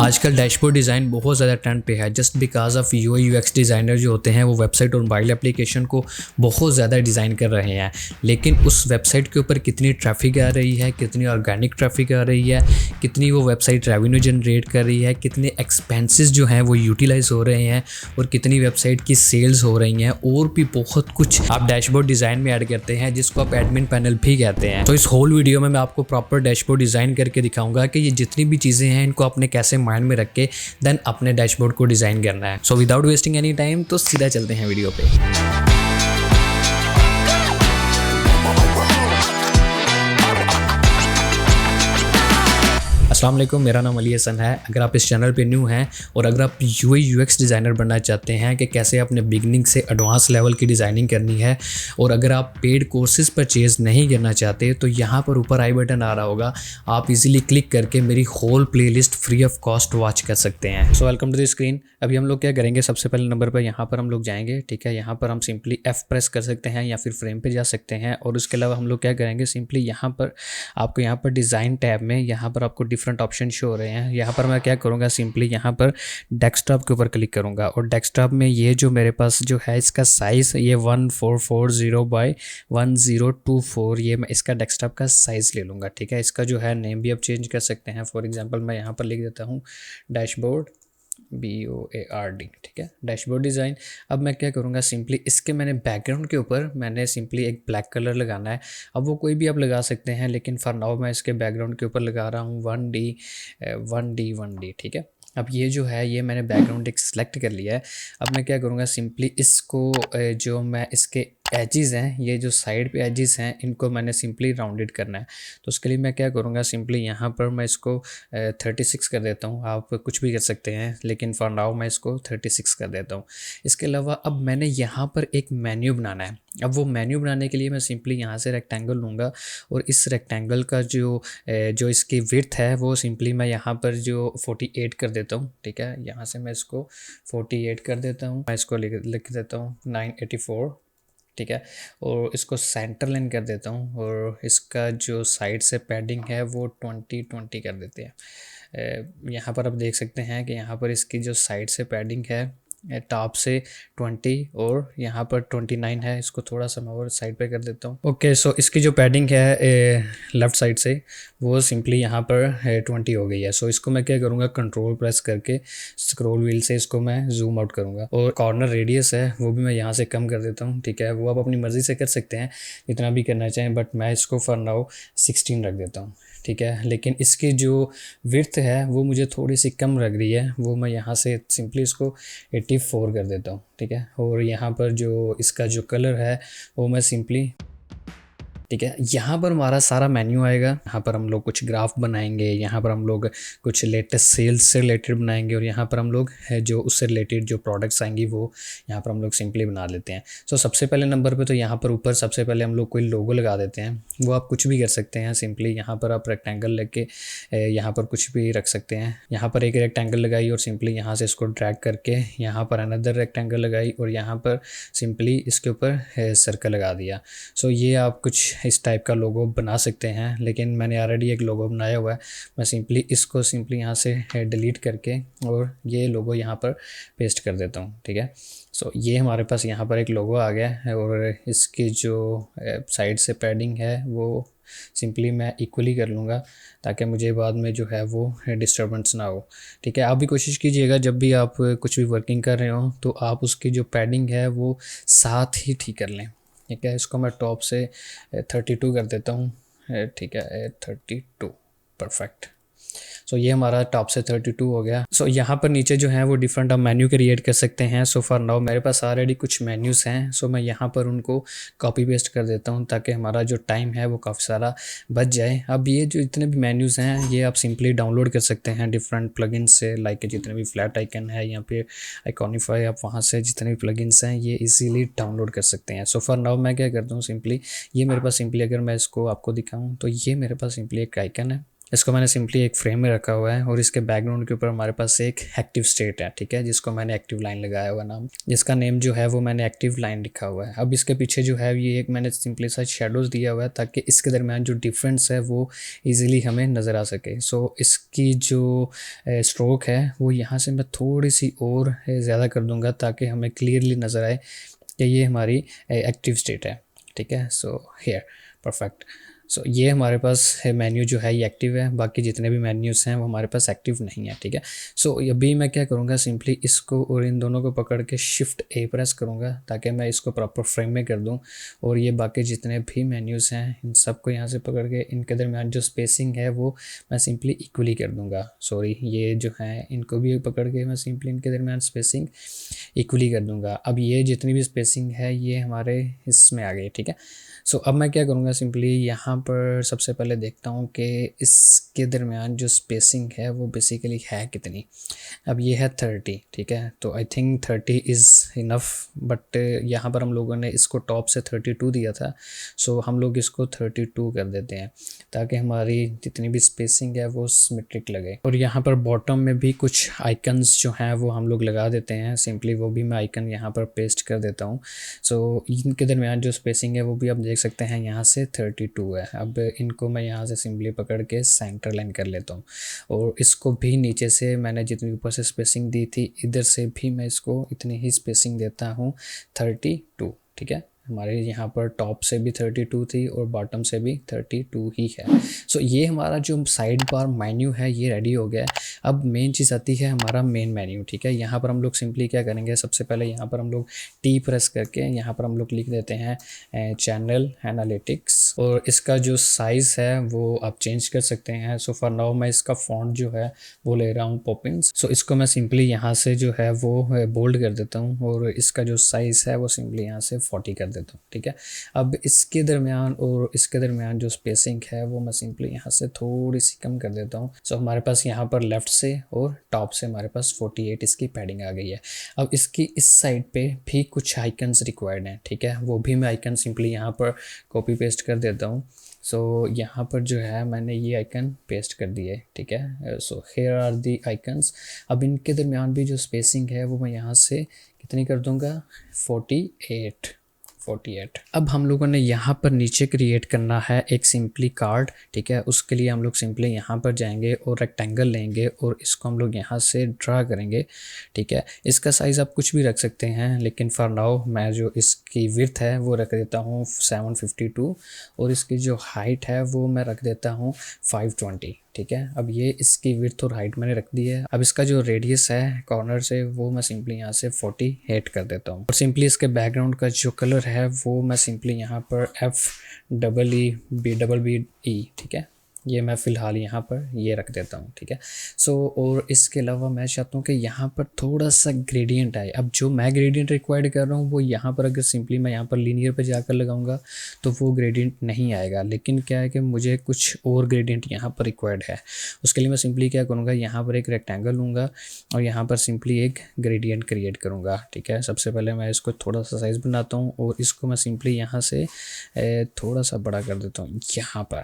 आजकल dashboard design बहुत ज़्यादा ट्रेंड पे है just because of UI UX designer जो होते हैं वो वेबसाइट और मोबाइल एप्लीकेशन को बहुत ज़्यादा डिज़ाइन कर रहे हैं। लेकिन उस वेबसाइट के ऊपर कितनी ट्रैफिक आ रही है, कितनी ऑर्गेनिक ट्रैफिक आ रही है, कितनी वो वेबसाइट रेवेन्यू जनरेट कर रही है, कितने एक्सपेंसेस जो हैं वो यूटिलाइज हो रहे हैं और कितनी वेबसाइट की सेल्स हो रही हैं, और भी बहुत कुछ आप डैशबोर्ड डिज़ाइन में ऐड करते हैं जिसको आप एडमिन पैनल भी कहते हैं। तो इस होल वीडियो में मैं आपको प्रॉपर डैशबोर्ड डिज़ाइन करके दिखाऊंगा कि ये जितनी भी चीज़ें हैं इनको आपने कैसे माइंड में रख के देन अपने डैशबोर्ड को डिज़ाइन करना है। So without wasting any time तो सीधा चलते हैं वीडियो पे। अस्सलाम वालेकुम, मेरा नाम अली हसन है। अगर आप इस चैनल पे न्यू हैं और अगर आप यूआई यूएक्स डिज़ाइनर बनना चाहते हैं कि कैसे अपने बिगनिंग से एडवांस लेवल की डिज़ाइनिंग करनी है, और अगर आप पेड कोर्सेज परचेज़ नहीं करना चाहते तो यहाँ पर ऊपर आई बटन आ रहा होगा, आप इजीली क्लिक करके मेरी whole playlist free of cost watch कर सकते हैं। So welcome to the screen. अभी हम लोग क्या करेंगे, सबसे पहले नंबर पर यहाँ पर हम लोग जाएंगे, ठीक है। यहाँ पर हम सिंपली F प्रेस कर सकते हैं या फिर फ्रेम पे जा सकते हैं, और उसके अलावा हम लोग क्या करेंगे, सिंपली यहाँ पर आपको यहाँ पर डिज़ाइन टैब में यहाँ पर आपको डिफरेंट ऑप्शन शो हो रहे हैं। यहाँ पर मैं क्या करूँगा, सिंपली यहाँ पर डेस्कटॉप के ऊपर क्लिक करूँगा, और डेस्कटॉप में ये जो मेरे पास जो है इसका साइज़ ये 1440 बाई 1024, ये मैं इसका डेस्कटॉप का साइज़ ले लूँगा, ठीक है। इसका जो है नेम भी आप चेंज कर सकते हैं। फॉर एग्जांपल मैं यहाँ पर लिख देता हूँ डैशबोर्ड BOARD, ठीक है, डैशबोर्ड डिज़ाइन। अब मैं क्या करूँगा, सिंपली इसके मैंने बैकग्राउंड के ऊपर मैंने सिंपली एक ब्लैक कलर लगाना है। अब वो कोई भी आप लगा सकते हैं, लेकिन फॉर नाउ मैं इसके बैकग्राउंड के ऊपर लगा रहा हूँ 1D, ठीक है। अब ये जो है ये मैंने बैकग्राउंड एक सिलेक्ट कर लिया है। अब मैं क्या करूँगा, सिंपली इसको जो मैं इसके एजेस हैं, ये जो साइड पे एजेस हैं, इनको मैंने सिंपली राउंडेड करना है। तो उसके लिए मैं क्या करूँगा, सिंपली यहाँ पर मैं इसको 36 कर देता हूँ। आप कुछ भी कर सकते हैं, लेकिन फॉर नाउ मैं इसको 36 कर देता हूँ। इसके अलावा अब मैंने यहाँ पर एक मेन्यू बनाना है। अब वो मेन्यू बनाने के लिए मैं सिंपली यहाँ से रेक्टेंगल लूँगा, और इस रेक्टेंगल का जो इसकी विड्थ है वो सिंपली मैं यहाँ पर जो 48 कर देता हूँ, ठीक है। यहाँ से मैं इसको 48 कर देता हूँ, मैं इसको लिख देता हूँ 984, ठीक है। और इसको सेंटर लाइन कर देता हूँ, और इसका जो साइड से पैडिंग है वो 20 कर देते हैं। यहाँ पर आप देख सकते हैं कि यहाँ पर इसकी जो साइड से पैडिंग है टॉप से 20 और यहाँ पर 29 है। इसको थोड़ा सा मैं और साइड पे कर देता हूँ। ओके, सो इसकी जो पैडिंग है लेफ़्ट साइड से वो सिंपली यहाँ पर 20 हो गई है। सो इसको मैं क्या करूँगा, कंट्रोल प्रेस करके स्क्रॉल व्हील से इसको मैं जूम आउट करूँगा, और कॉर्नर रेडियस है वो भी मैं यहाँ से कम कर देता हूँ, ठीक है। वो आप अपनी मर्ज़ी से कर सकते हैं जितना भी करना चाहें, बट मैं इसको फॉर नाउ 16 रख देता हूँ, ठीक है। लेकिन इसकी जो विड्थ है वो मुझे थोड़ी सी कम लग रही है, वो मैं यहाँ से सिंपली इसको 84 कर देता हूँ, ठीक है। और यहाँ पर जो इसका जो कलर है वो मैं सिंपली, ठीक है, यहाँ पर हमारा सारा मेन्यू आएगा। यहाँ पर हम लोग कुछ ग्राफ बनाएंगे, यहाँ पर हम लोग कुछ लेटेस्ट सेल्स से रिलेटेड बनाएंगे, और यहाँ पर हम लोग जो उससे रिलेटेड जो प्रोडक्ट्स आएंगी वो यहाँ पर हम लोग सिंपली बना लेते हैं। सो सबसे पहले नंबर पे तो यहाँ पर ऊपर सबसे पहले हम लोग कोई लोगो लगा देते हैं। वो आप कुछ भी कर सकते हैं, सिंपली यहाँ पर आप रेक्टेंगल लेके यहाँ पर कुछ भी रख सकते हैं। यहाँ पर एक रेक्टेंगल लगाई और सिंपली यहाँ से इसको ड्रैग करके यहाँ पर अनदर रेक्टेंगल लगाई, और यहाँ पर सिंपली इसके ऊपर सर्कल लगा दिया। सो ये आप कुछ इस टाइप का लोगो बना सकते हैं, लेकिन मैंने ऑलरेडी एक लोगो बनाया हुआ है। मैं सिंपली इसको सिंपली यहाँ से डिलीट करके और ये लोगो यहाँ पर पेस्ट कर देता हूँ, ठीक है। सो ये हमारे पास यहाँ पर एक लोगो आ गया है, और इसकी जो साइड से पैडिंग है वो सिंपली मैं इक्वली कर लूँगा, ताकि मुझे बाद में जो है वो डिस्टर्बेंस ना हो, ठीक है। आप भी कोशिश कीजिएगा जब भी आप कुछ भी वर्किंग कर रहे हो तो आप उसकी जो पैडिंग है वो साथ ही ठीक कर लें, ठीक है। इसको मैं टॉप से 32 कर देता हूँ, ठीक है, 32, परफेक्ट। सो ये हमारा टॉप से 32 हो गया। सो यहाँ पर नीचे जो है वो डिफरेंट आप मेन्यू क्रिएट कर सकते हैं। सो फॉर नाउ मेरे पास ऑलरेडी कुछ मेन्यूज़ हैं, सो मैं यहाँ पर उनको कॉपी पेस्ट कर देता हूँ, ताकि हमारा जो टाइम है वो काफ़ी सारा बच जाए। अब ये जो इतने भी मेन्यूज़ हैं ये आप सिंपली डाउनलोड कर सकते हैं डिफरेंट प्लगइन्स से, लाइक जितने भी फ्लैट आइकन है या फिर आइकॉनिफाई, आप वहाँ से जितने भी प्लगइन्स हैं ये इजीली डाउनलोड कर सकते हैं। सो फॉर नाउ मैं क्या करता हूँ, सिंपली ये मेरे पास सिंपली अगर मैं इसको आपको दिखाऊँ तो ये मेरे पास सिंपली एक आइकन है, इसको मैंने सिंपली एक फ्रेम में रखा हुआ है और इसके बैकग्राउंड के ऊपर हमारे पास एक एक्टिव स्टेट है, ठीक है, जिसको मैंने एक्टिव लाइन लगाया हुआ नाम, जिसका नेम जो है वो मैंने एक्टिव लाइन लिखा हुआ है। अब इसके पीछे जो है ये एक मैंने सिंपली सा शेडोज़ दिया हुआ है ताकि इसके दरमियान जो डिफरेंस है वो ईजिली हमें नज़र आ सके। सो इसकी जो स्ट्रोक है वो यहाँ से मैं थोड़ी सी और ज़्यादा कर दूँगा ताकि हमें क्लियरली नज़र आए कि ये हमारी एक्टिव स्टेट है, ठीक है। So here perfect. सो ये हमारे पास है मेन्यू जो है ये एक्टिव है, बाकी जितने भी मेन्यूज़ हैं वो हमारे पास एक्टिव नहीं है, ठीक है। सो अभी मैं क्या करूँगा, सिंपली इसको और इन दोनों को पकड़ के शिफ्ट ए प्रेस करूँगा ताकि मैं इसको प्रॉपर फ्रेम में कर दूँ, और ये बाकी जितने भी मेन्यूज़ हैं इन सबको यहाँ से पकड़ के इनके दरमियान जो स्पेसिंग है वो मैं सिंपली इक्वली कर दूँगा। सॉरी, ये जो है इनको भी पकड़ के मैं सिंपली इनके दरमियान स्पेसिंग इक्वली कर दूँगा। अब ये जितनी भी स्पेसिंग है ये हमारे इसमें आ गई, ठीक है। सो अब मैं क्या करूँगा, सिंपली यहाँ पर सबसे पहले देखता हूँ कि इसके दरमियान जो स्पेसिंग है वो बेसिकली है कितनी। अब ये है 30, ठीक है, तो I think 30 is enough, but यहाँ पर हम लोगों ने इसको टॉप से 32 दिया था, सो हम लोग इसको 32 कर देते हैं ताकि हमारी जितनी भी स्पेसिंग है वो सिमेट्रिक लगे। और यहाँ पर बॉटम में भी कुछ आइकन्स जो हैं वो हम लोग लगा देते हैं, सिंपली वो भी मैं आइकन यहाँ पर पेस्ट कर देता हूँ। सो इनके दरमियान जो स्पेसिंग है वो भी आप देख सकते हैं यहाँ से 32 है। अब इनको मैं यहाँ से सिंपली पकड़ के सेंटर लाइन कर लेता हूँ, और इसको भी नीचे से मैंने जितनी ऊपर से स्पेसिंग दी थी इधर से भी मैं इसको इतनी ही स्पेसिंग देता हूँ 32, ठीक है। हमारे यहाँ पर टॉप से भी 32 थी और बॉटम से भी 32 ही है। सो ये हमारा जो साइड बार मेन्यू है ये रेडी हो गया है। अब मेन चीज़ आती है हमारा मेन मेन्यू, ठीक है। यहाँ पर हम लोग सिंपली क्या करेंगे, सबसे पहले यहाँ पर हम लोग टी प्रेस करके यहाँ पर हम लोग लिख देते हैं चैनल एनालिटिक्स, और इसका जो साइज़ है वो आप चेंज कर सकते हैं। सो फॉर नाउ मैं इसका फॉन्ट जो है वो ले रहा हूँ पॉपिंस। सो इसको मैं सिंपली यहाँ से जो है वो बोल्ड कर देता हूँ, और इसका जो साइज़ है वो सिंपली यहाँ से 40 कर देता हूँ, ठीक है। अब इसके दरमियान और इसके दरमियान जो स्पेसिंग है वो मैं सिंपली यहाँ से थोड़ी सी कम कर देता हूँ। सो हमारे पास यहाँ पर लेफ़्ट से और टॉप से हमारे पास 48 इसकी पैडिंग आ गई है। अब इसकी इस साइड पे भी कुछ आइकन्स रिक्वायर्ड हैं, ठीक है, वो भी मैं आइकन सिंपली यहाँ पर कॉपी पेस्ट कर देता हूँ। सो यहाँ पर जो है मैंने ये आइकन पेस्ट कर दिए, ठीक है। So here are the icons. अब इनके दरमियान भी जो स्पेसिंग है वो मैं यहाँ से कितनी कर दूँगा, 48। अब हम लोगों ने यहाँ पर नीचे क्रिएट करना है एक सिंपली कार्ड, ठीक है। उसके लिए हम लोग सिंपली यहाँ पर जाएंगे और रेक्टेंगल लेंगे और इसको हम लोग यहाँ से ड्रा करेंगे, ठीक है। इसका साइज़ आप कुछ भी रख सकते हैं, लेकिन फॉर नाउ मैं जो इसकी विड्थ है वो रख देता हूँ 752, और इसकी जो हाइट है वो मैं रख देता हूँ 520, ठीक है। अब ये इसकी विड्थ और हाइट मैंने रख दी है। अब इसका जो रेडियस है कॉर्नर से वो मैं सिंपली यहाँ से 48 कर देता हूँ, और सिंपली इसके बैकग्राउंड का जो कलर है वो मैं सिंपली यहाँ पर FEEBEE, ठीक है, ये मैं फ़िलहाल यहाँ पर ये रख देता हूँ, ठीक है। सो और इसके अलावा मैं चाहता हूँ कि यहाँ पर थोड़ा सा ग्रेडियंट आए। अब जो मैं ग्रेडियंट रिक्वायर्ड कर रहा हूँ वो यहाँ पर अगर सिंपली मैं यहाँ पर लीनियर पे जाकर लगाऊंगा तो वो ग्रेडियंट नहीं आएगा, लेकिन क्या है कि मुझे कुछ और ग्रेडियंट यहाँ पर रिक्वायर्ड है। उसके लिए मैं सिंपली क्या करूँगा, यहाँ पर एक रेक्टेंगल लूँगा और यहाँ पर सिंपली एक ग्रेडियंट क्रिएट करूँगा, ठीक है। सबसे पहले मैं इसको थोड़ा सा साइज़ बनाता हूँ और इसको मैं सिंपली यहाँ से थोड़ा सा बड़ा कर देता हूँ यहाँ पर,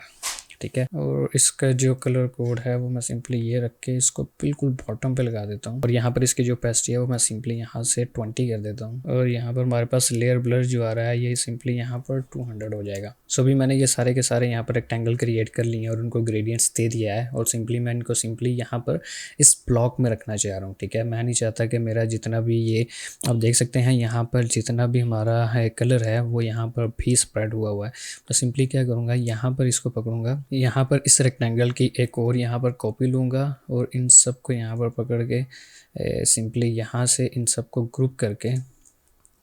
ठीक है। और इसका जो कलर कोड है वो मैं सिंपली ये रख के इसको बिल्कुल बॉटम पे लगा देता हूँ, और यहाँ पर इसकी जो पेस्टी है वो मैं सिंपली यहाँ से 20 कर देता हूँ, और यहाँ पर हमारे पास लेयर ब्लर जो आ रहा है ये सिंपली यहाँ पर 200 हो जाएगा। सो भी मैंने ये सारे के सारे यहाँ पर रेक्टेंगल क्रिएट कर लिए हैं और उनको ग्रेडियंट्स दे दिया है, और सिंपली मैं इनको सिंपली यहाँ पर इस ब्लॉक में रखना चाह रहा हूँ, ठीक है। मैं नहीं चाहता कि मेरा जितना भी ये आप देख सकते हैं यहाँ पर जितना भी हमारा है कलर है वो यहाँ पर भी स्प्रेड हुआ है। तो सिंपली क्या करूँगा, यहाँ पर इसको पकड़ूंगा, यहाँ पर इस रेक्टेंगल की एक और यहाँ पर कॉपी लूँगा और इन सब को यहाँ पर पकड़ के सिंपली यहाँ से इन सब को ग्रुप करके,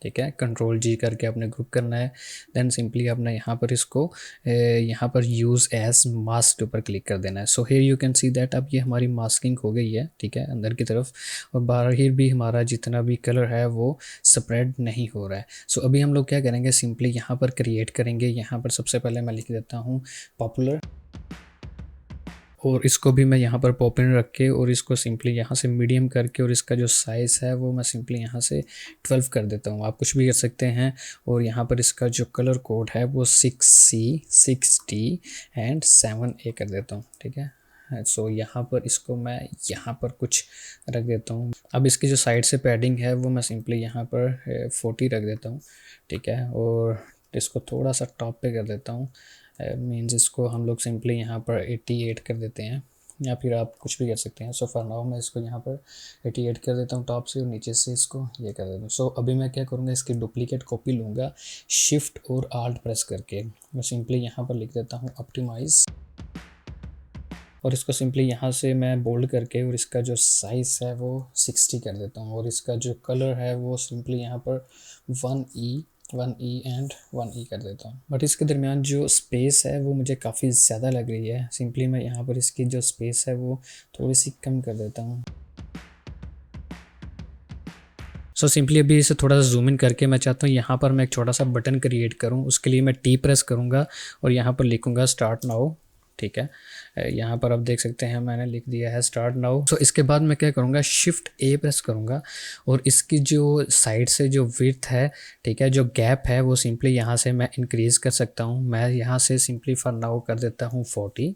ठीक है, कंट्रोल जी करके आपने ग्रुप करना है। देन सिंपली आपने यहाँ पर इसको यहाँ पर यूज़ एज मास्क के ऊपर क्लिक कर देना है। So here you can see that अब ये हमारी मास्किंग हो गई है, ठीक है, अंदर की तरफ, और बाहर भी हमारा जितना भी कलर है वो स्प्रेड नहीं हो रहा है। सो अभी हम लोग क्या करेंगे, सिंपली यहाँ पर क्रिएट करेंगे। यहाँ पर सबसे पहले मैं लिख देता हूँ पॉपुलर, और इसको भी मैं यहाँ पर पॉपिन रख के और इसको सिंपली यहाँ से मीडियम करके और इसका जो साइज़ है वो मैं सिंपली यहाँ से 12 कर देता हूँ। आप कुछ भी कर सकते हैं। और यहाँ पर इसका जो कलर कोड है वो 6C 6D एंड 7A कर देता हूँ, ठीक है। सो यहाँ पर इसको मैं यहाँ पर कुछ रख देता हूँ। अब इसकी जो साइड से पैडिंग है वो मैं सिंपली यहाँ पर 40 रख देता हूँ, ठीक है। और इसको थोड़ा सा टॉप पे कर देता हूँ, मीन्स इसको हम लोग सिंपली यहाँ पर 88 कर देते हैं, या फिर आप कुछ भी कर सकते हैं। सो फॉर नाउ मैं इसको यहाँ पर 88 कर देता हूँ टॉप से, और नीचे से इसको ये कर देता हूँ। सो अभी मैं क्या करूँगा, इसकी डुप्लीकेट कॉपी लूँगा, शिफ्ट और आल्ट प्रेस करके मैं सिंपली यहाँ पर लिख देता हूँ ऑप्टिमाइज़, और इसको सिंपली यहाँ से मैं बोल्ड करके और इसका जो साइज़ है वो 60 कर देता हूँ, और इसका जो कलर है वो सिंपली यहाँ पर 1E एंड 1E कर देता हूँ। बट इसके दरमियान जो स्पेस है वो मुझे काफ़ी ज़्यादा लग रही है, सिंपली मैं यहाँ पर इसकी जो स्पेस है वो थोड़ी सी कम कर देता हूँ। सो सिंपली अभी इसे थोड़ा सा जूम इन करके मैं चाहता हूँ यहाँ पर मैं एक छोटा सा बटन क्रिएट करूँ। उसके लिए मैं टी प्रेस करूँगा और यहाँ पर लिखूँगा स्टार्ट नाउ, ठीक है। यहाँ पर आप देख सकते हैं मैंने लिख दिया है स्टार्ट नाउ। सो इसके बाद मैं क्या करूँगा, शिफ्ट ए प्रेस करूँगा, और इसकी जो साइड से जो विड्थ है, ठीक है, जो गैप है वो सिंपली यहाँ से मैं इंक्रीज़ कर सकता हूँ। मैं यहाँ से सिंपली फॉर नाउ कर देता हूँ 40,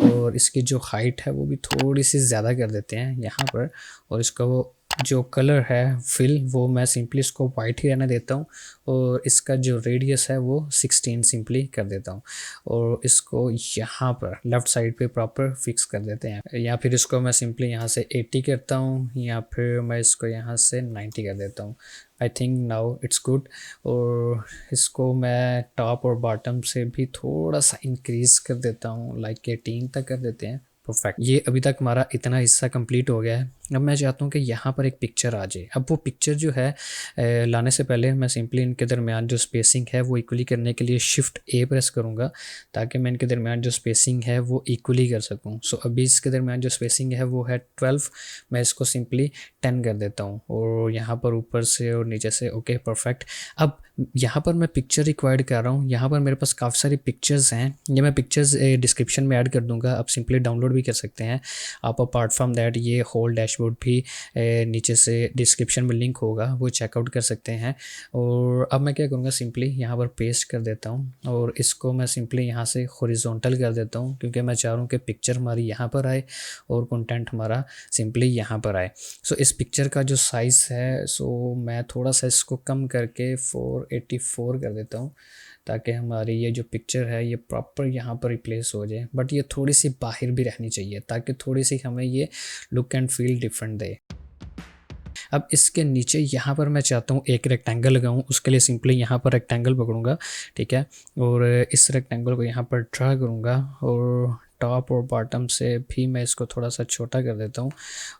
और इसकी जो हाइट है वो भी थोड़ी सी ज़्यादा कर देते हैं यहाँ पर। और इसका वो जो कलर है फिल, वो मैं सिंपली इसको वाइट ही रहने देता हूँ, और इसका जो रेडियस है वो 16 सिंपली कर देता हूँ, और इसको यहाँ पर लेफ़्ट साइड पे प्रॉपर फिक्स कर देते हैं। या फिर इसको मैं सिंपली यहाँ से 80 करता हूँ, या फिर मैं इसको यहाँ से 90 कर देता हूँ। I think now it's good. और इसको मैं टॉप और बॉटम से भी थोड़ा सा इंक्रीज़ कर देता हूँ, लाइक 18 तक कर देते हैं। परफेक्ट। ये अभी तक हमारा इतना हिस्सा कंप्लीट हो गया है। अब मैं चाहता हूँ कि यहाँ पर एक पिक्चर आ जाए। अब वो पिक्चर जो है लाने से पहले मैं सिंपली इनके दरमियान जो स्पेसिंग है वो इक्वली करने के लिए शिफ्ट ए प्रेस करूँगा, ताकि मैं इनके दरमियान जो स्पेसिंग है वो इक्वली कर सकूँ। सो अभी इसके दरमियान जो स्पेसिंग है वो है 12, मैं इसको सिंपली 10 कर देता हूँ, और यहाँ पर ऊपर से और नीचे से ओके परफेक्ट। अब यहाँ पर मैं पिक्चर रिक्वायर्ड कर रहा हूँ। यहाँ पर मेरे पास काफ़ी सारी पिक्चर्स हैं, ये मैं पिक्चर्स डिस्क्रिप्शन में ऐड कर दूँगा, आप सिंपली डाउनलोड भी कर सकते हैं आप। अपार्ट फ्रॉम दैट ये होल डैशबोर्ड भी नीचे से डिस्क्रिप्शन में लिंक होगा, वो चेकआउट कर सकते हैं। और अब मैं क्या करूँगा, सिंपली यहाँ पर पेस्ट कर देता हूँ, और इसको मैं सिंपली यहाँ से हॉरिजॉन्टल कर देता हूँ, क्योंकि मैं चाह रहा हूँ कि पिक्चर हमारी यहाँ पर आए और कंटेंट हमारा सिंपली यहाँ पर आए। सो इस पिक्चर का जो साइज़ है, सो मैं थोड़ा सा इसको कम करके 484 कर देता हूँ, ताकि हमारी ये जो पिक्चर है ये प्रॉपर यहाँ पर रिप्लेस हो जाए। बट ये थोड़ी सी बाहर भी रहनी चाहिए, ताकि थोड़ी सी हमें ये लुक एंड फील डिफरेंट दे। अब इसके नीचे यहाँ पर मैं चाहता हूँ एक रेक्टेंगल लगाऊँ, उसके लिए सिंपली यहाँ पर रेक्टेंगल पकड़ूँगा, ठीक है, और इस रेक्टेंगल को यहाँ पर ड्रा करूँगा, और टॉप और बॉटम से भी मैं इसको थोड़ा सा छोटा कर देता हूँ,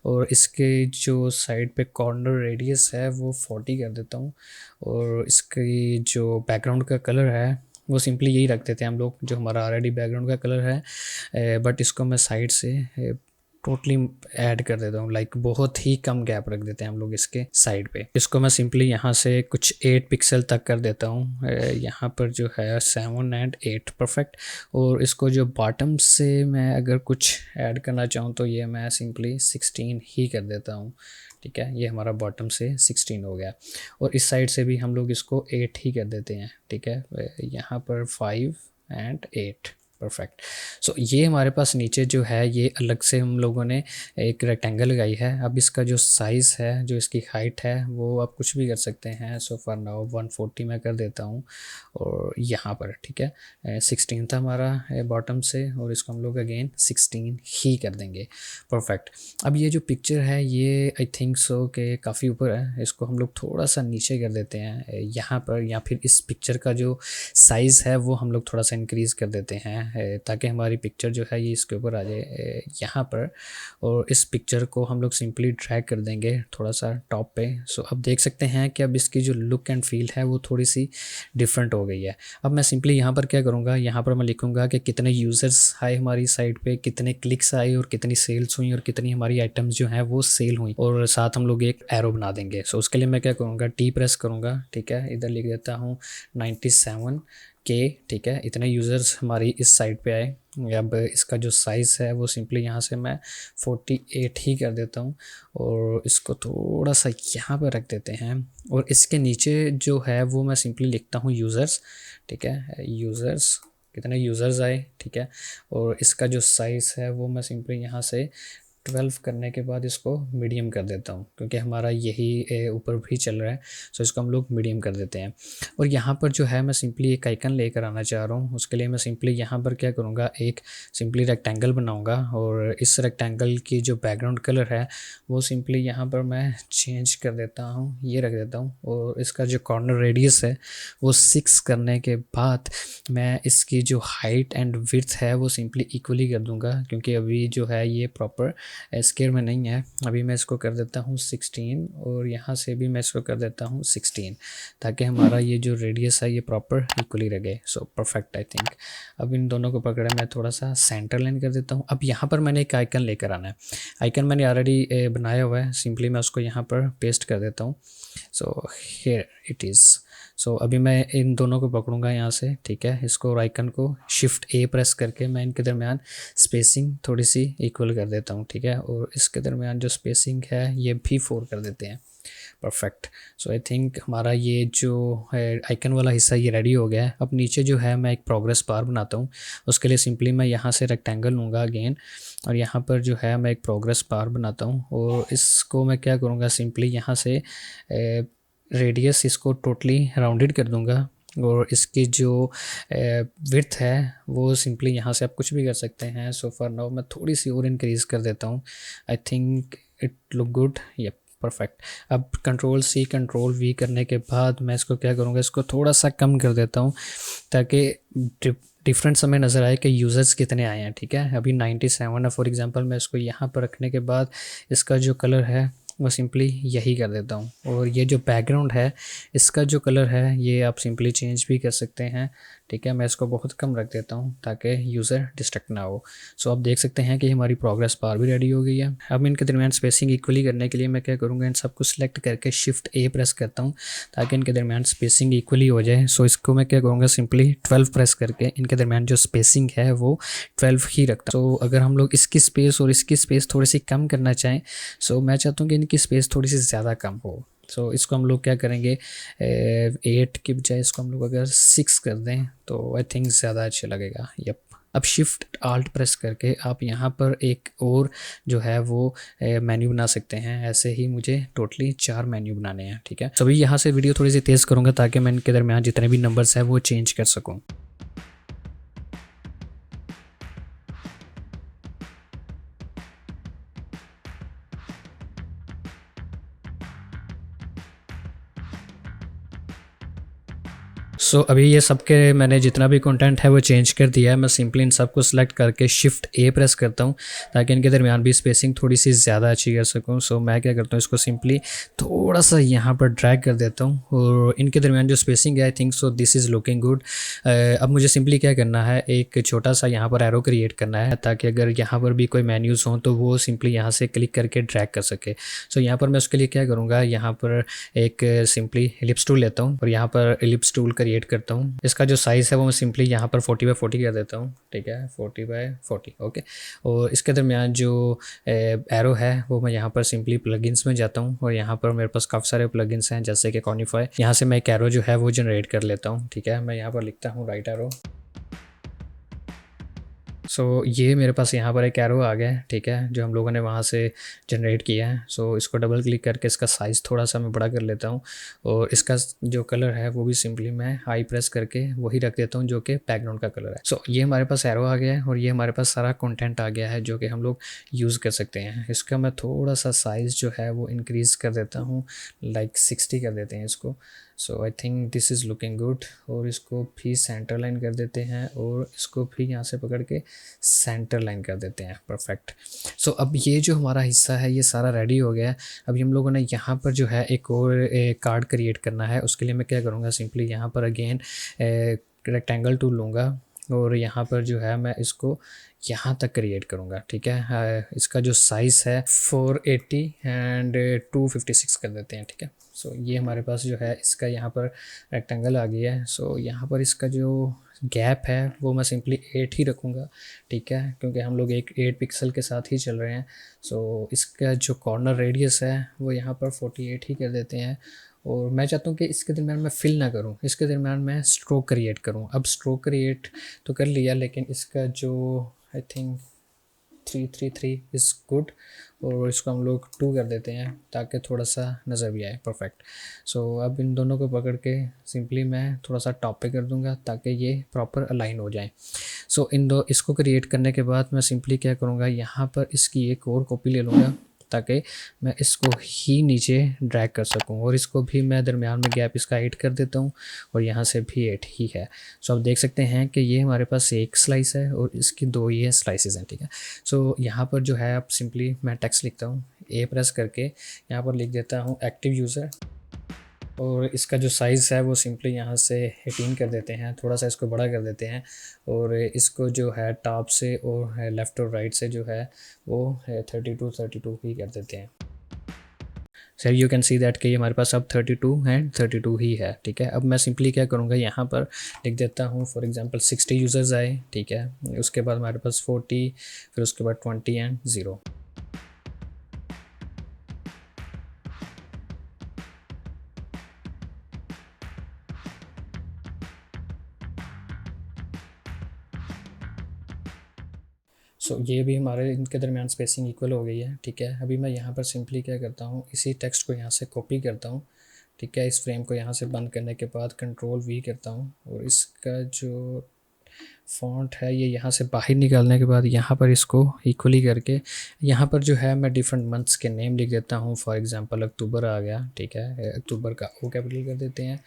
और इसके जो साइड पे कॉर्नर रेडियस है वो 40 कर देता हूँ, और इसकी जो बैकग्राउंड का कलर है वो सिंपली यही रख देते हैं हम लोग, जो हमारा ऑलरेडी बैकग्राउंड का कलर है। बट इसको मैं साइड से टोटली ऐड कर देता हूँ, लाइक बहुत ही कम गैप रख देते हैं हम लोग इसके साइड पे। इसको मैं सिंपली यहाँ से कुछ 8 पिक्सल तक कर देता हूँ, यहाँ पर जो है 7 एंड 8 परफेक्ट। और इसको जो बॉटम से मैं अगर कुछ ऐड करना चाहूँ तो ये मैं सिंपली 16 ही कर देता हूँ, ठीक है। ये हमारा बॉटम से 16 हो गया, और इस साइड से भी हम लोग इसको 8 ही कर देते हैं, ठीक है। यहाँ पर 5 एंड 8 परफेक्ट। सो ये हमारे पास नीचे जो है ये अलग से हम लोगों ने एक रेक्टेंगल लगाई है। अब इसका जो साइज़ है, जो इसकी हाइट है, वो आप कुछ भी कर सकते हैं। सो फॉर नाउ 140 मैं कर देता हूँ, और यहाँ पर ठीक है 16 था हमारा बॉटम से, और इसको हम लोग अगेन 16 ही कर देंगे, परफेक्ट। अब ये जो पिक्चर है ये आई थिंक सो कि काफ़ी ऊपर है, इसको हम लोग थोड़ा सा नीचे कर देते हैं यहाँ पर, या फिर इस पिक्चर का जो साइज़ है वो हम लोग थोड़ा सा इंक्रीज़ कर देते हैं, ताकि हमारी पिक्चर जो है ये इसके ऊपर आ जाए यहाँ पर। और इस पिक्चर को हम लोग सिंपली ड्रैग कर देंगे थोड़ा सा टॉप पे। सो अब देख सकते हैं कि अब इसकी जो लुक एंड फील है वो थोड़ी सी डिफरेंट हो गई है। अब मैं सिंपली यहाँ पर क्या करूँगा, यहाँ पर मैं लिखूँगा कि कितने यूज़र्स आए हमारी साइट पे, कितने क्लिक्स आए, और कितनी सेल्स हुई, और कितनी हमारी आइटम्स जो हैं वो सेल हुई, और साथ हम लोग एक एरो बना देंगे। सो उसके लिए मैं क्या करूँगा, टी प्रेस करूँगा, ठीक है, इधर लिख देता हूँ 97 के, ठीक है, इतने यूज़र्स हमारी इस साइट पे आए। अब इसका जो साइज़ है वो सिंपली यहाँ से मैं 48 ही कर देता हूँ, और इसको थोड़ा सा यहाँ पर रख देते हैं, और इसके नीचे जो है वो मैं सिंपली लिखता हूँ यूज़र्स, ठीक है, यूज़र्स कितने यूज़र्स आए, ठीक है। और इसका जो साइज़ है वो मैं सिंपली यहाँ से 12 करने के बाद इसको मीडियम कर देता हूँ, क्योंकि हमारा यही ऊपर भी चल रहा है। सो इसको हम लोग मीडियम कर देते हैं। और यहाँ पर जो है मैं सिंपली एक आइकन लेकर आना चाह रहा हूँ। उसके लिए मैं सिंपली यहाँ पर क्या करूँगा, एक सिंपली रेक्टेंगल बनाऊँगा और इस रेक्टेंगल की जो बैकग्राउंड कलर है वो सिंपली यहाँ पर मैं चेंज कर देता हूँ, ये रख देता हूँ। और इसका जो कॉर्नर रेडियस है वो 6 करने के बाद मैं इसकी जो हाइट एंड विड्थ है वो सिंपली इक्वली कर दूँगा, क्योंकि अभी जो है ये प्रॉपर स्केयर में नहीं है। अभी मैं इसको कर देता हूँ 16 और यहाँ से भी मैं इसको कर देता हूँ 16, ताकि हमारा ये जो रेडियस है ये प्रॉपर इक्वली रहे। So perfect I think. अब इन दोनों को पकड़ा मैं थोड़ा सा सेंटर लाइन कर देता हूँ। अब यहाँ पर मैंने एक आइकन लेकर आना है। आइकन मैंने ऑलरेडी बनाया हुआ है, सिंपली मैं उसको यहाँ पर पेस्ट कर देता हूँ। So here it is. So अभी मैं इन दोनों को पकड़ूंगा यहाँ से, ठीक है। इसको आइकन को शिफ्ट ए प्रेस करके मैं इनके दरमियान स्पेसिंग थोड़ी सी इक्वल कर देता हूँ, ठीक है। और इसके दरमियान जो स्पेसिंग है ये भी 4 कर देते हैं। परफेक्ट। सो आई थिंक हमारा ये जो है आइकन वाला हिस्सा ये रेडी हो गया है। अब नीचे जो है मैं एक प्रोग्रेस बार बनाता हूँ। उसके लिए सिंपली मैं यहाँ से रेक्टेंगल लूँगा अगेन, और यहाँ पर जो है मैं एक प्रोग्रेस बार बनाता हूँ। और इसको मैं क्या करूँगा, सिंपली यहाँ से रेडियस इसको टोटली राउंडेड कर दूँगा। और इसकी जो विड्थ है वो सिंपली यहाँ से आप कुछ भी कर सकते हैं। सो फॉर नाउ मैं थोड़ी सी और इंक्रीज़ कर देता हूँ। I think it look good. Yup, perfect. अब कंट्रोल C कंट्रोल V करने के बाद मैं इसको क्या करूँगा, इसको थोड़ा सा कम कर देता हूँ, ताकि डिफरेंस हमें नज़र आए कि यूज़र्स कितने आए हैं, ठीक है। अभी 97 है फॉर एग्जांपल। मैं इसको यहाँ पर रखने के बाद इसका जो कलर है वो सिंपली यही कर देता हूँ। और ये जो बैकग्राउंड है इसका जो कलर है ये आप सिंपली चेंज भी कर सकते हैं, ठीक है। मैं इसको बहुत कम रख देता हूँ ताकि यूज़र डिस्ट्रैक्ट ना हो। सो आप देख सकते हैं कि हमारी प्रोग्रेस बार भी रेडी हो गई है। अब इनके दरमियान स्पेसिंग इक्वली करने के लिए मैं क्या करूँगा, इन सबको सिलेक्ट करके शिफ्ट ए प्रेस करता हूँ ताकि इनके दरमियान स्पेसिंग इक्वली हो जाए। सो इसको मैं क्या करूँगा, सिंपली 12 प्रेस करके इनके दरमियान जो स्पेसिंग है वो 12 ही रखता हूँ। तो अगर हम लोग इसकी स्पेस और इसकी स्पेस थोड़ी सी कम करना चाहें, सो मैं चाहता हूँ कि इनकी स्पेस थोड़ी सी ज़्यादा कम हो। सो इसको हम लोग क्या करेंगे, 8 की बजाय इसको हम लोग अगर 6 कर दें तो आई थिंक ज़्यादा अच्छा लगेगा। यप। अब शिफ्ट आल्ट प्रेस करके आप यहाँ पर एक और जो है वो मेन्यू बना सकते हैं। ऐसे ही मुझे टोटली 4 मेन्यू बनाने हैं, ठीक है। सभी यहाँ से वीडियो थोड़ी सी तेज़ करूँगा ताकि मैं इनके दरमियान जितने भी नंबर्स हैं वो चेंज कर सकूँ। अभी ये सबके मैंने जितना भी कंटेंट है वो चेंज कर दिया है। मैं सिंपली इन सबको सेलेक्ट करके शिफ्ट ए प्रेस करता हूँ ताकि इनके दरमियान भी स्पेसिंग थोड़ी सी ज़्यादा अच्छी कर सकूँ। मैं क्या करता हूँ, इसको सिंपली थोड़ा सा यहाँ पर ड्रैग कर देता हूँ और इनके दरमियान जो स्पेसिंग है I think so this is looking good. अब मुझे सिंपली क्या करना है, एक छोटा सा यहाँ पर एरो क्रिएट करना है ताकि अगर यहाँ पर भी कोई मेन्यूज़ हों तो वो सिंपली यहाँ से क्लिक करके ड्रैग कर सके। यहाँ पर मैं उसके लिए क्या करूँगा, यहाँ पर एक सिंपली एलिप्स टूल लेता हूँ और यहाँ पर एलिप्स टूल क्रिएट करता हूँ। इसका जो साइज़ है वो मैं सिंपली यहाँ पर 40x40 कर देता हूँ, ठीक है, 40x40 ओके। और इसके दरमियान जो एरो है वो मैं यहाँ पर सिंपली प्लगइन्स में जाता हूँ और यहाँ पर मेरे पास काफ़ी सारे प्लगइन्स हैं जैसे कि कॉनिफाई। यहाँ से मैं एक एरो जो है वो जनरेट कर लेता हूँ, ठीक है। मैं यहाँ पर लिखता हूँ राइट एरो। ये मेरे पास यहाँ पर एक एरो आ गया है, ठीक है, जो हम लोगों ने वहाँ से जनरेट किया है। इसको डबल क्लिक करके इसका साइज़ थोड़ा सा मैं बड़ा कर लेता हूँ और इसका जो कलर है वो भी सिंपली मैं हाई प्रेस करके वही रख देता हूँ जो कि बैकग्राउंड का कलर है। ये हमारे पास एरो आ गया है और ये हमारे पास सारा कंटेंट आ गया है जो कि हम लोग यूज़ कर सकते हैं। इसका मैं थोड़ा सा साइज़ जो है वो इंक्रीज़ कर देता हूँ, लाइक 60 कर देते हैं इसको। I think this is looking good. और इसको भी सेंटर लाइन कर देते हैं और इसको भी यहाँ से पकड़ के सेंटर लाइन कर देते हैं। परफेक्ट। अब ये जो हमारा हिस्सा है ये सारा रेडी हो गया है। अभी हम लोगों ने यहाँ पर जो है एक और कार्ड क्रिएट करना है। उसके लिए मैं क्या करूँगा, सिंपली यहाँ पर अगेन रेक्टेंगल टूल लूँगा और यहाँ पर जो है मैं इसको यहाँ तक क्रिएट करूँगा, ठीक है। इसका जो साइज़ है 480 एंड 256 कर देते हैं, ठीक है। ये हमारे पास जो है इसका यहाँ पर रेक्टेंगल आ गया है। यहाँ पर इसका जो गैप है वो मैं सिंपली 8 ही रखूँगा, ठीक है, क्योंकि हम लोग एक 8 पिक्सल के साथ ही चल रहे हैं। इसका जो कॉर्नर रेडियस है वो यहाँ पर 48 ही कर देते हैं और मैं चाहता हूँ कि इसके दरमियान मैं फिल ना करूँ, इसके दरमियान मैं स्ट्रोक क्रिएट करूँ। अब स्ट्रोक क्रिएट तो कर लिया, लेकिन इसका जो आई थिंक 333 इज़ गुड, और इसको हम लोग 2 कर देते हैं ताकि थोड़ा सा नज़र भी आए। परफेक्ट। सो अब इन दोनों को पकड़ के सिंपली मैं थोड़ा सा टॉप पे कर दूंगा ताकि ये प्रॉपर अलाइन हो जाए। सो इन दो इसको क्रिएट करने के बाद मैं सिंपली क्या करूँगा, यहाँ पर इसकी एक और कॉपी ले लूँगा ताकि मैं इसको ही नीचे ड्रैग कर सकूं, और इसको भी मैं दरमियान में गैप इसका 8 कर देता हूं, और यहाँ से भी 8 ही है। सो आप देख सकते हैं कि ये हमारे पास एक स्लाइस है और इसकी 2 ही है स्लाइसेस हैं, ठीक है। सो यहाँ पर जो है, अब सिंपली मैं टेक्स्ट लिखता हूँ, ए प्रेस करके यहाँ पर लिख देता हूँ एक्टिव यूज़र, और इसका जो साइज़ है वो सिंपली यहाँ से 18 कर देते हैं, थोड़ा सा इसको बड़ा कर देते हैं, और इसको जो है टॉप से और लेफ़्ट और राइट से जो है वो 32 ही कर देते हैं। Sir you can see that कि ये हमारे पास अब 32 है, 32 ही है, ठीक है। अब मैं सिंपली क्या करूँगा, यहाँ पर लिख देता हूँ फॉर एग्जांपल 60 यूज़र्स आए, ठीक है। उसके बाद हमारे पास 40, फिर उसके बाद 20 एंड 0। सो ये भी हमारे इनके दरमियान स्पेसिंग इक्वल हो गई है, ठीक है। अभी मैं यहाँ पर सिंपली क्या करता हूँ, इसी टेक्स्ट को यहाँ से कॉपी करता हूँ, ठीक है। इस फ्रेम को यहाँ से बंद करने के बाद Ctrl+V करता हूँ, और इसका जो फ़ॉन्ट है ये यहाँ से बाहर निकालने के बाद यहाँ पर इसको इक्वली करके यहाँ पर जो है मैं डिफरेंट मंथ्स के नेम लिख देता हूँ। फॉर एग्जांपल अक्टूबर आ गया, ठीक है। अक्टूबर का ओ कैपिटल कर देते हैं।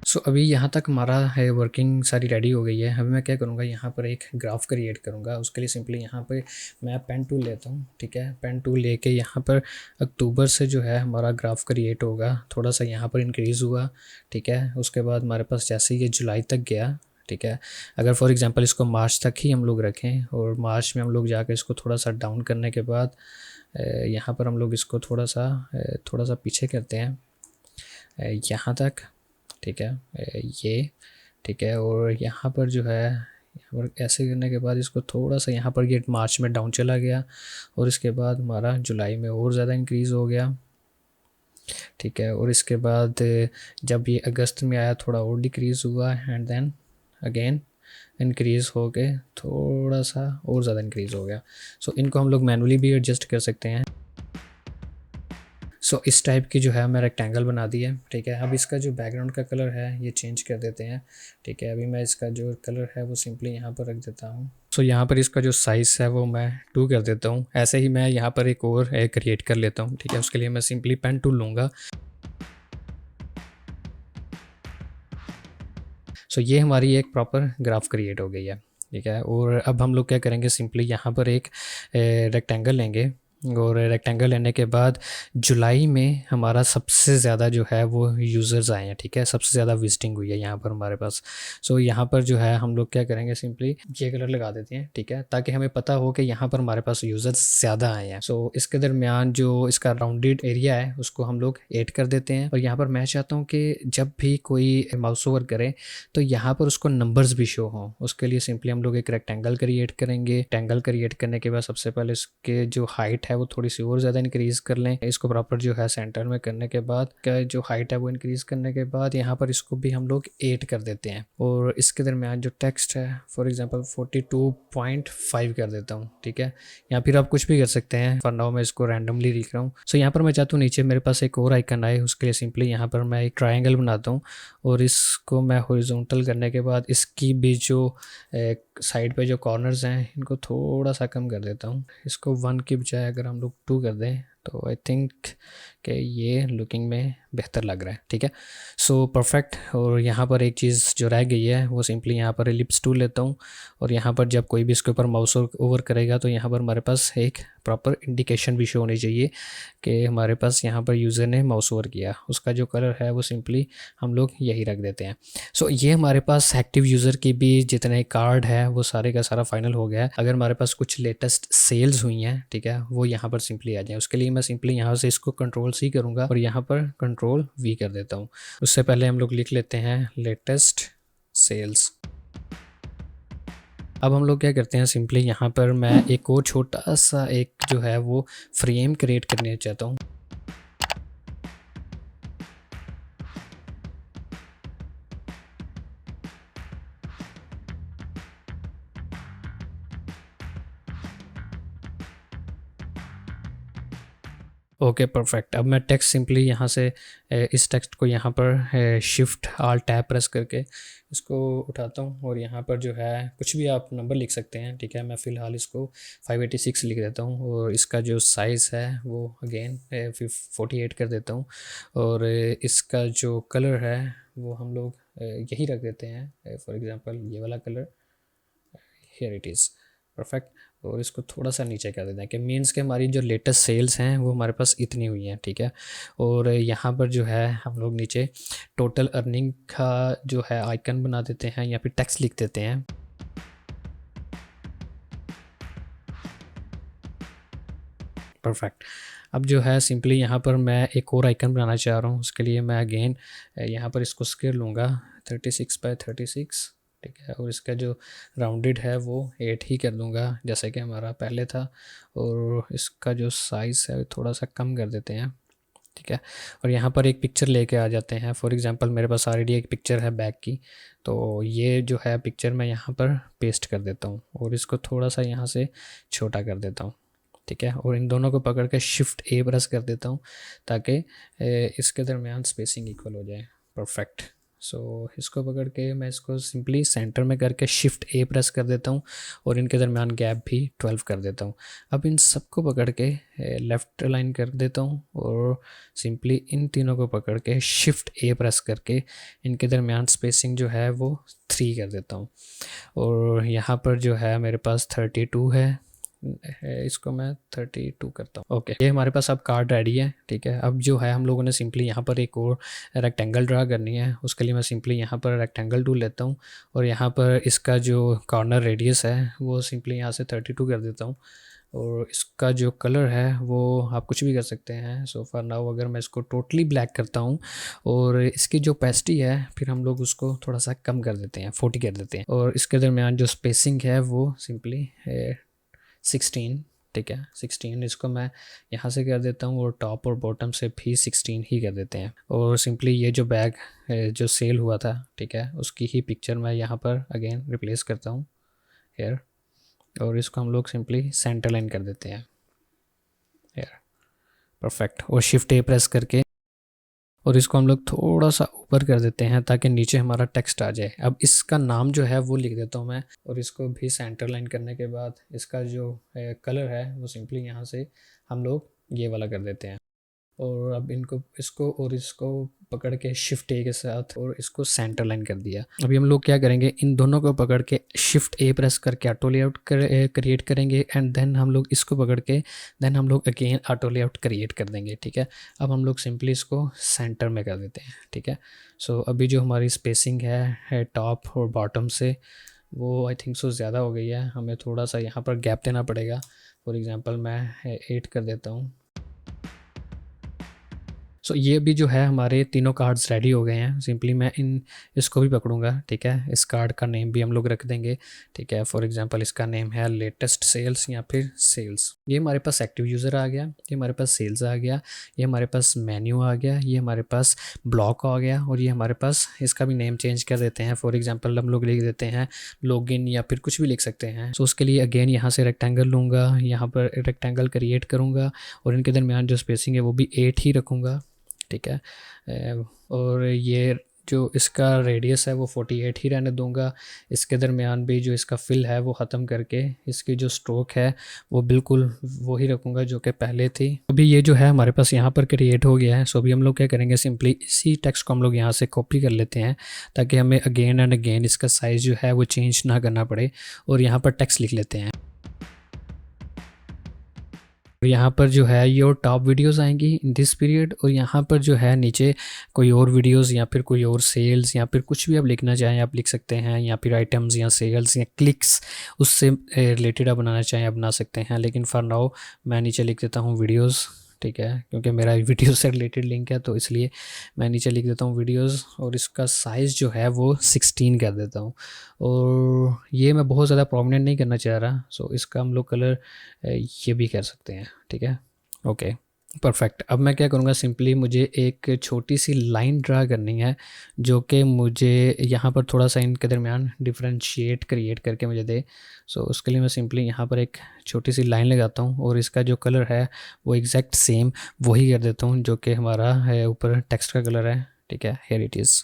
सो अभी यहाँ तक हमारा है वर्किंग सारी रेडी हो गई है। अभी मैं क्या करूँगा, यहाँ पर एक ग्राफ क्रिएट करूँगा। उसके लिए सिंपली यहाँ पे मैं पेन टूल लेता हूँ, ठीक है। पेन टूल लेके यहाँ पर अक्टूबर से जो है हमारा ग्राफ क्रिएट होगा, थोड़ा सा यहाँ पर इंक्रीज़ हुआ, ठीक है। उसके बाद हमारे पास जैसे ये जुलाई तक गया, ठीक है। अगर फॉर एग्ज़ाम्पल इसको मार्च तक ही हम लोग रखें, और मार्च में हम लोग जाकर इसको थोड़ा सा डाउन करने के बाद यहाँ पर हम लोग इसको थोड़ा सा पीछे करते हैं यहाँ तक, ठीक है। ये ठीक है, और यहाँ पर जो है, यहाँ पर ऐसे करने के बाद इसको थोड़ा सा यहाँ पर ये मार्च में डाउन चला गया, और इसके बाद हमारा जुलाई में और ज़्यादा इंक्रीज़ हो गया, ठीक है। और इसके बाद जब ये अगस्त में आया थोड़ा और डिक्रीज़ हुआ, एंड देन अगेन इंक्रीज़ हो के थोड़ा सा और ज़्यादा इंक्रीज़ हो गया। सो इनको हम लोग मैनुअली भी एडजस्ट कर सकते हैं। सो इस टाइप की जो है मैं रेक्टेंगल बना दी है, ठीक है। अब इसका जो बैकग्राउंड का कलर है ये चेंज कर देते हैं, ठीक है। अभी मैं इसका जो कलर है वो सिंपली यहाँ पर रख देता हूँ। सो यहाँ पर इसका जो साइज़ है वो मैं 2 कर देता हूँ। ऐसे ही मैं यहाँ पर एक और क्रिएट कर लेता हूँ, ठीक है। उसके लिए मैं सिंपली पेन टूल लूँगा। सो ये हमारी एक प्रॉपर ग्राफ क्रिएट हो गई है, ठीक है। और अब हम लोग क्या करेंगे, सिंपली यहाँ पर एक रेक्टेंगल लेंगे, और रेक्टेंगल लेने के बाद जुलाई में हमारा सबसे ज़्यादा जो है वो यूज़र्स आए हैं, ठीक है। सबसे ज़्यादा विजिटिंग हुई है यहाँ पर हमारे पास। सो यहाँ पर जो है हम लोग क्या करेंगे, सिंपली ये कलर लगा देते हैं, ठीक है, ताकि हमें पता हो कि यहाँ पर हमारे पास यूज़र्स ज़्यादा आए हैं। सो इसके दरमियान जो इसका राउंडेड एरिया है उसको हम लोग 8 कर देते हैं। और यहाँ पर मैं चाहता हूँ कि जब भी कोई माउस ओवर करे तो यहाँ पर उसको नंबर्स भी शो हों। उसके लिए सिंपली हम लोग एक रेक्टेंगल क्रिएट करेंगे। रेक्टेंगल क्रिएट करने के बाद सबसे पहले इसके जो हाइट है वो थोड़ी सी और ज़्यादा इंक्रीज़ कर लें। इसको प्रॉपर जो है सेंटर में करने के बाद क्या जो हाइट है वो इंक्रीज़ करने के बाद यहाँ पर इसको भी हम लोग 8 कर देते हैं। और इसके दरमियान जो टेक्स्ट है फॉर एग्जांपल 42.5 कर देता हूँ, ठीक है। या फिर आप कुछ भी कर सकते हैं, फॉर नाउ मैं इसको रैंडमली लिख रहा हूँ। सो यहाँ पर मैं चाहता हूँ नीचे मेरे पास एक और आइकन आए। उसके लिए सिंपली यहाँ पर मैं एक ट्रायंगल बनाता हूँ, और इसको मैं हॉरिजॉन्टल करने के बाद इसकी भी जो साइड पे जो कॉर्नर्स हैं इनको थोड़ा सा कम कर देता हूँ। इसको 1 की बजाय अगर हम लोग 2 कर दें तो आई थिंक कि ये लुकिंग में बेहतर लग रहा है, ठीक है। So perfect. और यहाँ पर एक चीज़ जो रह गई है वो सिंपली यहाँ पर एलिप्स टूल लेता हूँ, और यहाँ पर जब कोई भी इसके ऊपर माउस ओवर करेगा तो यहाँ पर हमारे पास एक प्रॉपर इंडिकेशन भी शो होनी चाहिए कि हमारे पास यहाँ पर यूज़र ने माउस ओवर किया। उसका जो कलर है वो सिंपली हम लोग यही रख देते हैं। सो ये हमारे पास एक्टिव यूज़र की भी जितने कार्ड है वो सारे का सारा फाइनल हो गया है। अगर हमारे पास कुछ लेटेस्ट सेल्स हुई हैं, ठीक है, वो यहाँ पर सिंपली आ जाए। उसके लिए मैं सिंपली यहाँ से इसको Ctrl+C करूँगा और यहाँ पर Ctrl+V कर देता हूँ। उससे पहले हम लोग लिख लेते हैं लेटेस्ट सेल्स। अब हम लोग क्या करते हैं, सिंपली यहाँ पर मैं एक और छोटा सा एक जो है वो फ्रेम क्रिएट करना चाहता हूँ। Okay perfect. अब मैं टेक्स्ट सिंपली यहाँ से इस टेक्स्ट को यहाँ पर शिफ्ट आल्ट टैब प्रेस करके इसको उठाता हूँ और यहाँ पर जो है कुछ भी आप नंबर लिख सकते हैं, ठीक है। मैं फ़िलहाल इसको 586 लिख देता हूँ और इसका जो साइज़ है वो अगेन 48 कर देता हूँ और इसका जो कलर है वो हम लोग यही रख देते हैं, फॉर एग्ज़ाम्पल ये वाला colour, here it is perfect. और इसको थोड़ा सा नीचे कर देते हैं कि मीन्स के हमारी जो लेटेस्ट सेल्स हैं वो हमारे पास इतनी हुई हैं, ठीक है। और यहाँ पर जो है हम लोग नीचे टोटल अर्निंग का जो है आइकन बना देते हैं या फिर टेक्स्ट लिख देते हैं। परफेक्ट। अब जो है सिंपली यहाँ पर मैं एक और आइकन बनाना चाह रहा हूँ, उसके लिए मैं अगेन यहाँ पर इसको स्केल लूँगा 36x36, ठीक है। और इसका जो राउंडेड है वो 8 ही कर दूँगा जैसे कि हमारा पहले था। और इसका जो साइज़ है थोड़ा सा कम कर देते हैं, ठीक है। और यहाँ पर एक पिक्चर लेके आ जाते हैं, फॉर एग्ज़ाम्पल मेरे पास ऑलरेडी एक पिक्चर है बैग की, तो ये जो है पिक्चर मैं यहाँ पर पेस्ट कर देता हूँ और इसको थोड़ा सा यहाँ से छोटा कर देता हूँ, ठीक है। और इन दोनों को पकड़ के शिफ्ट ए प्रेस कर देता हूँ ताकि इसके दरमियान स्पेसिंग इक्वल हो जाए। परफेक्ट। सो इसको पकड़ के मैं इसको सिंपली सेंटर में करके शिफ्ट ए प्रेस कर देता हूँ और इनके दरमियान गैप भी 12 कर देता हूँ। अब इन सबको पकड़ के लेफ़्ट लाइन कर देता हूँ और सिंपली इन तीनों को पकड़ के शिफ्ट ए प्रेस करके इनके दरमियान स्पेसिंग जो है वो 3 कर देता हूँ। और यहाँ पर जो है मेरे पास 32 है, इसको मैं 32 करता हूँ। ओके, ये हमारे पास अब कार्ड रेडी है, ठीक है। अब जो है हम लोगों ने सिंपली यहाँ पर एक और रेक्टेंगल ड्रा करनी है, उसके लिए मैं सिंपली यहाँ पर रेक्टेंगल टूल लेता हूँ और यहाँ पर इसका जो कॉर्नर रेडियस है वो सिंपली यहाँ से 32 कर देता हूँ। और इसका जो कलर है वो आप कुछ भी कर सकते हैं। सो फॉर नाउ अगर मैं इसको टोटली ब्लैक करता हूँ और इसकी जो पेस्टी है फिर हम लोग उसको थोड़ा सा कम कर देते हैं, 40 कर देते हैं। और इसके दरमियान जो स्पेसिंग है वो सिंपली 16, ठीक है 16। इसको मैं यहाँ से कर देता हूँ और टॉप और बॉटम से भी 16 ही कर देते हैं। और सिंपली ये जो बैग जो सेल हुआ था, ठीक है, उसकी ही पिक्चर मैं यहाँ पर अगेन रिप्लेस करता हूँ हेयर और इसको हम लोग सिंपली सेंटर लाइन कर देते हैं हेयर। परफेक्ट। और शिफ्ट ए प्रेस करके और इसको हम लोग थोड़ा सा ऊपर कर देते हैं ताकि नीचे हमारा टेक्स्ट आ जाए। अब इसका नाम जो है वो लिख देता हूँ मैं और इसको भी सेंटर लाइन करने के बाद इसका जो कलर है वो सिंपली यहाँ से हम लोग ये वाला कर देते हैं। और अब इनको इसको और इसको पकड़ के शिफ्ट ए के साथ और इसको सेंटर लाइन कर दिया। अभी हम लोग क्या करेंगे, इन दोनों को पकड़ के शिफ्ट ए प्रेस करके ऑटो लेआउट क्रिएट करेंगे एंड देन हम लोग इसको पकड़ के देन हम लोग अगेन ऑटो लेआउट क्रिएट कर देंगे, ठीक है। अब हम लोग सिंपली इसको सेंटर में कर देते हैं, ठीक है। सो अभी जो हमारी स्पेसिंग है टॉप और बॉटम से वो आई थिंक सो ज़्यादा हो गई है, हमें थोड़ा सा यहाँ पर गैप देना पड़ेगा। फॉर एग्ज़ाम्पल मैं 8 कर देता हूँ। सो ये भी जो है हमारे तीनों कार्ड्स रेडी हो गए हैं। सिंपली मैं इसको भी पकड़ूंगा, ठीक है। इस कार्ड का नेम भी हम लोग रख देंगे, ठीक है। फॉर एग्जांपल इसका नेम है लेटेस्ट सेल्स या फिर सेल्स। ये हमारे पास एक्टिव यूज़र आ गया, ये हमारे पास सेल्स आ गया, ये हमारे पास मेन्यू आ गया, ये हमारे पास ब्लॉक आ गया और ये हमारे पास इसका भी नेम चेंज कर देते हैं। फॉर एग्जाम्पल हम लोग लिख देते हैं लॉगिन या फिर कुछ भी लिख सकते हैं। सो उसके लिए अगेन यहाँ से रेक्टेंगल लूँगा, यहाँ पर रेक्टेंगल क्रिएट करूँगा और इनके दरमियान जो स्पेसिंग है वो भी 8 ही रखूँगा, ठीक है। और ये जो इसका रेडियस है वो 48 ही रहने दूंगा। इसके दरमियान भी जो इसका फिल है वो ख़त्म करके इसकी जो स्ट्रोक है वो बिल्कुल वो ही रखूँगा जो कि पहले थी। अभी ये जो है हमारे पास यहाँ पर क्रिएट हो गया है। सो अभी हम लोग क्या करेंगे, सिंपली इसी टेक्स्ट को हम लोग यहाँ से कॉपी कर लेते हैं ताकि हमें अगेन एंड अगेन इसका साइज़ जो है वो चेंज ना करना पड़े और यहाँ पर टेक्स्ट लिख लेते हैं। और यहाँ पर जो है ये और टॉप वीडियोस आएंगी इन दिस पीरियड और यहाँ पर जो है नीचे कोई और वीडियोस या फिर कोई और सेल्स या फिर कुछ भी आप लिखना चाहें आप लिख सकते हैं, या फिर आइटम्स या सेल्स या क्लिक्स उससे रिलेटेड आप बनाना चाहें आप बना सकते हैं। लेकिन फॉर नाउ मैं नीचे लिख देता हूँ वीडियोस, ठीक है, क्योंकि मेरा वीडियो से रिलेटेड लिंक है तो इसलिए मैं नीचे लिख देता हूँ वीडियोस, और इसका साइज़ जो है वो 16 कर देता हूँ। और ये मैं बहुत ज़्यादा प्रोमिनेंट नहीं करना चाह रहा, सो इसका हम लोग कलर ये भी कर सकते हैं, ठीक है। Okay, perfect. अब मैं क्या करूँगा, सिंपली मुझे एक छोटी सी लाइन ड्रा करनी है जो कि मुझे यहाँ पर थोड़ा सा इनके दरमियान डिफरेंशिएट क्रिएट करके मुझे दे। सो उसके लिए मैं सिंपली यहाँ पर एक छोटी सी लाइन लगाता हूँ और इसका जो कलर है वो एग्जैक्ट सेम वही कर देता हूँ जो कि हमारा है ऊपर टेक्स्ट का कलर है, ठीक है। Here it is.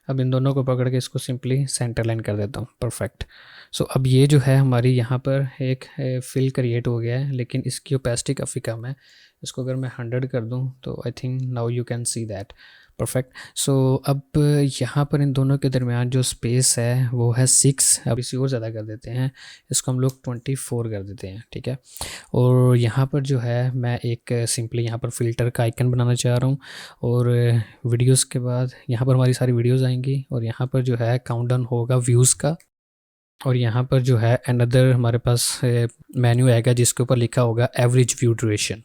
अब इन दोनों को पकड़ के इसको सिंपली सेंटर लाइन कर देता हूँ, परफेक्ट। सो अब ये जो है हमारी यहाँ पर एक फिल क्रिएट हो गया है, लेकिन इसकी ओपेसिटी काफ़ी कम है। इसको अगर मैं 100 कर दूँ तो I think now you can see that, perfect. So अब यहाँ पर इन दोनों के दरमियान जो स्पेस है वो है 6। अब इसी और ज़्यादा कर देते हैं, इसको हम लोग 24 कर देते हैं, ठीक है। और यहाँ पर जो है मैं एक सिंपली यहाँ पर फ़िल्टर का आइकन बनाना चाह रहा हूँ, और वीडियोस के बाद यहाँ पर हमारी सारी वीडियोस आएंगी, और यहाँ पर जो है काउंटडाउन होगा व्यूज़ का, और यहाँ पर जो है अनदर हमारे पास मेन्यू आएगा जिसके ऊपर लिखा होगा एवरेज व्यू ड्यूरेशन।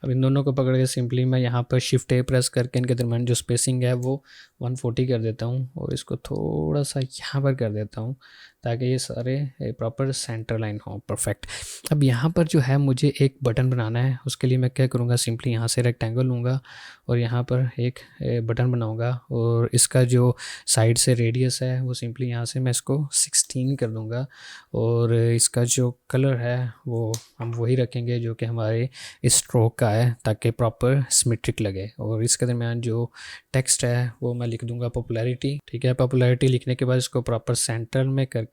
अब इन दोनों को पकड़ के सिंपली मैं यहाँ पर शिफ्ट ए प्रेस करके इनके दरमियान जो स्पेसिंग है वो 140 कर देता हूँ, और इसको थोड़ा सा यहाँ पर कर देता हूँ ताकि ये सारे प्रॉपर सेंटर लाइन हो, परफेक्ट। अब यहाँ पर जो है मुझे एक बटन बनाना है, उसके लिए मैं क्या करूँगा, सिंपली यहाँ से रेक्टेंगल लूँगा और यहाँ पर एक बटन बनाऊँगा, और इसका जो साइड से रेडियस है वो सिंपली यहाँ से मैं इसको 16 कर दूँगा, और इसका जो कलर है वो हम वही रखेंगे जो कि हमारे स्ट्रोक का है ताकि प्रॉपर सिमेट्रिक लगे। और इसके दरमियान जो टेक्स्ट है वो मैं लिख दूंगा पॉपुलैरिटी, ठीक है। पॉपुलैरिटी लिखने के बाद इसको प्रॉपर सेंटर में करके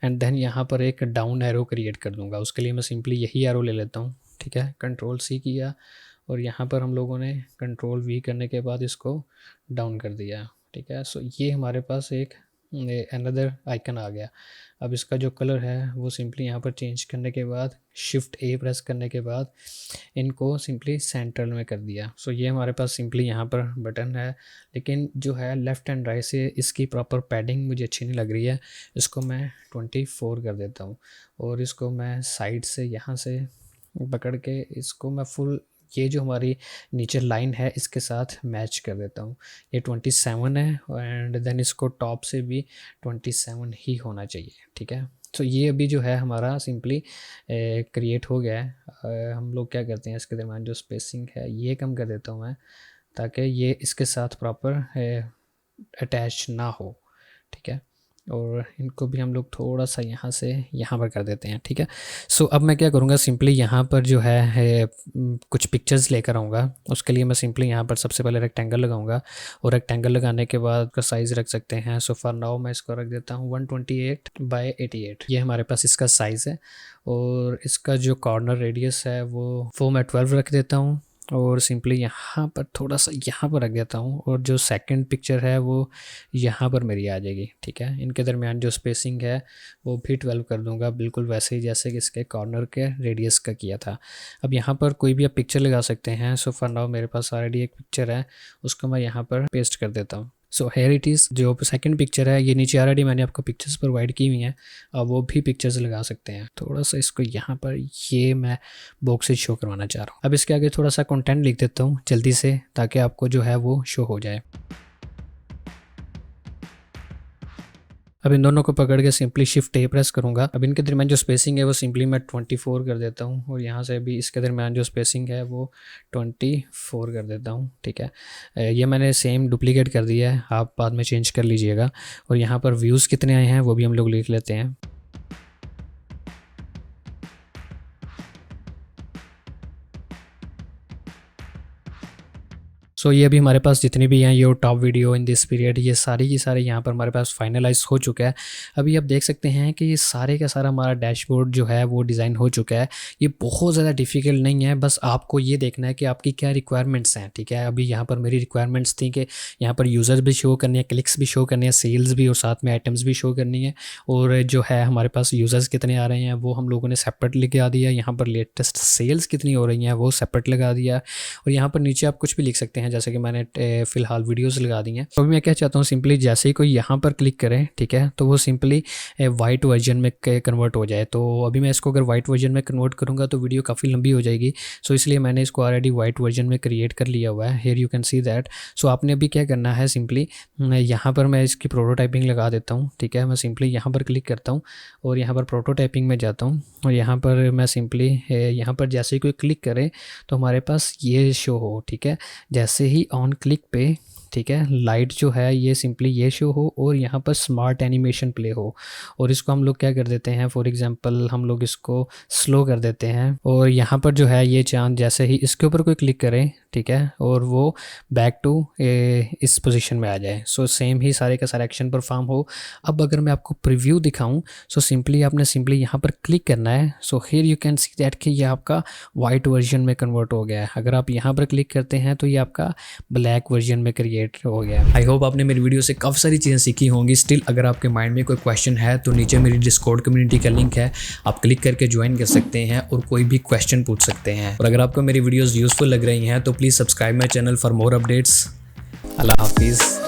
एंड देन यहाँ पर एक डाउन एरो क्रिएट कर दूंगा। उसके लिए मैं सिंपली यही एरो ले लेता हूँ, ठीक है। कंट्रोल सी किया और यहाँ पर हम लोगों ने कंट्रोल वी करने के बाद इसको डाउन कर दिया, ठीक है। सो ये हमारे पास एक अनदर आइकन आ गया। अब इसका जो कलर है वो सिंपली यहाँ पर चेंज करने के बाद शिफ्ट ए प्रेस करने के बाद इनको सिंपली सेंटर में कर दिया। सो ये हमारे पास सिंपली यहाँ पर बटन है, लेकिन जो है लेफ़्ट एंड राइट से इसकी प्रॉपर पैडिंग मुझे अच्छी नहीं लग रही है। इसको मैं 24 कर देता हूँ, और इसको मैं साइड से यहाँ से पकड़ के इसको मैं फुल ये जो हमारी नीचे लाइन है इसके साथ मैच कर देता हूँ। ये 27 है, एंड देन इसको टॉप से भी 27 ही होना चाहिए, ठीक है। तो ये अभी जो है हमारा सिंपली क्रिएट हो गया है। हम लोग क्या करते हैं, इसके दरमियान जो स्पेसिंग है ये कम कर देता हूँ मैं ताकि ये इसके साथ प्रॉपर अटैच ना हो, ठीक है। और इनको भी हम लोग थोड़ा सा यहाँ से यहाँ पर कर देते हैं, ठीक है। सो अब मैं क्या करूँगा, सिंपली यहाँ पर जो है कुछ पिक्चर्स लेकर आऊँगा। उसके लिए मैं सिंपली यहाँ पर सबसे पहले रेक्टेंगल लगाऊँगा, और रेक्टेंगल लगाने के बाद का साइज़ रख सकते हैं। सो फॉर नाउ मैं इसको रख देता हूँ 128/88। ये हमारे पास इसका साइज़ है, और इसका जो कॉर्नर रेडियस है वो मैं 12 रख देता हूँ, और सिंपली यहाँ पर थोड़ा सा यहाँ पर रख देता हूँ, और जो सेकंड पिक्चर है वो यहाँ पर मेरी आ जाएगी, ठीक है। इनके दरमियान जो स्पेसिंग है वो भी 12 कर दूँगा, बिल्कुल वैसे ही जैसे कि इसके कॉर्नर के रेडियस का किया था। अब यहाँ पर कोई भी आप पिक्चर लगा सकते हैं। सो फॉर नाउ मेरे पास ऑलरेडी एक पिक्चर है, उसको मैं यहाँ पर पेस्ट कर देता हूँ। So here it is. जो सेकंड पिक्चर है ये नीचे ऑलरेडी मैंने आपको पिक्चर्स प्रोवाइड की हुई हैं, अब वो भी पिक्चर्स लगा सकते हैं। थोड़ा सा इसको यहाँ पर ये मैं बॉक्स से शो करवाना चाह रहा हूँ। अब इसके आगे थोड़ा सा कंटेंट लिख देता हूँ जल्दी से ताकि आपको जो है वो शो हो जाए। अब इन दोनों को पकड़ के सिंपली शिफ्ट ए प्रेस करूँगा। अब इनके दरमियान जो स्पेसिंग है वो सिंपली मैं 24 कर देता हूँ, और यहाँ से भी इसके दरमियान जो स्पेसिंग है वो 24 कर देता हूँ, ठीक है। ये मैंने सेम डुप्लीकेट कर दिया है, आप बाद में चेंज कर लीजिएगा। और यहाँ पर व्यूज़ कितने आए हैं वो भी हम लोग लिख लेते हैं। सो ये अभी हमारे पास जितनी भी हैं ये top video in this period, ये सारी की सारी यहाँ पर हमारे पास फाइनलाइज हो चुका है। अभी आप देख सकते हैं कि ये सारे का सारा हमारा डैशबोर्ड जो है वो डिज़ाइन हो चुका है। ये बहुत ज़्यादा डिफ़िकल्ट नहीं है, बस आपको ये देखना है कि आपकी क्या रिक्वायरमेंट्स हैं, ठीक है। अभी यहाँ पर मेरी रिक्वायरमेंट्स थी कि यहाँ पर यूज़र भी शो करनी है, क्लिक्स भी शो करनी है, सेल्स भी, और साथ में आइटम्स भी शो करनी है। और जो है हमारे पास यूज़र्स कितने आ रहे हैं वो हम लोगों ने सेपरेट लगा दिया। यहाँ पर लेटेस्ट सेल्स कितनी हो रही हैं वो सेपरेट लगा दिया। और यहाँ पर नीचे आप कुछ भी लिख सकते हैं हैं, जैसे कि मैंने फ़िलहाल वीडियोस लगा दी हैं। तो अभी मैं क्या चाहता हूँ, सिंपली जैसे ही कोई यहाँ पर क्लिक करे, ठीक है, तो वो सिंपली वाइट वर्जन में कन्वर्ट हो जाए। तो अभी मैं इसको अगर वाइट वर्जन में कन्वर्ट करूँगा तो वीडियो काफ़ी लंबी हो जाएगी। सो इसलिए मैंने इसको ऑलरेडी वाइट वर्जन में क्रिएट कर लिया हुआ है। Here you can see that. So आपने अभी क्या करना है, सिंपली यहाँ पर मैं इसकी प्रोटोटाइपिंग लगा देता हूँ, ठीक है। मैं सिंपली यहाँ पर क्लिक करता हूँ और यहाँ पर प्रोटोटाइपिंग में जाता हूँ और यहाँ पर मैं सिंपली यहाँ पर जैसे ही कोई क्लिक करे तो हमारे पास ये शो हो, ठीक है। जैसे ही ऑन क्लिक पे, ठीक है, लाइट जो है ये सिंपली ये शो हो और यहाँ पर स्मार्ट एनिमेशन प्ले हो। और इसको हम लोग क्या कर देते हैं, फॉर एग्जांपल हम लोग इसको स्लो कर देते हैं और यहाँ पर जो है ये चांद जैसे ही इसके ऊपर कोई क्लिक करें, ठीक है, और वो बैक टू इस पोजीशन में आ जाए। सो सेम ही सारे का सारा एक्शन परफॉर्म हो। अब अगर मैं आपको प्रीव्यू दिखाऊं, सो सिंपली आपने सिंपली यहाँ पर क्लिक करना है। So here you can see that कि ये आपका वाइट वर्जन में कन्वर्ट हो गया है। अगर आप यहाँ पर क्लिक करते हैं तो ये आपका ब्लैक वर्जन में क्रिएट हो गया। आई होप आपने मेरी वीडियो से काफ़ी सारी चीज़ें सीखी होंगी। स्टिल अगर आपके माइंड में कोई क्वेश्चन है तो नीचे मेरी डिस्कॉर्ड कम्युनिटी का लिंक है, आप क्लिक करके ज्वाइन कर सकते हैं और कोई भी क्वेश्चन पूछ सकते हैं। और अगर आपको मेरी वीडियोस यूजफुल लग रही हैं तो please subscribe my channel for more updates. अल्लाह हाफिज़।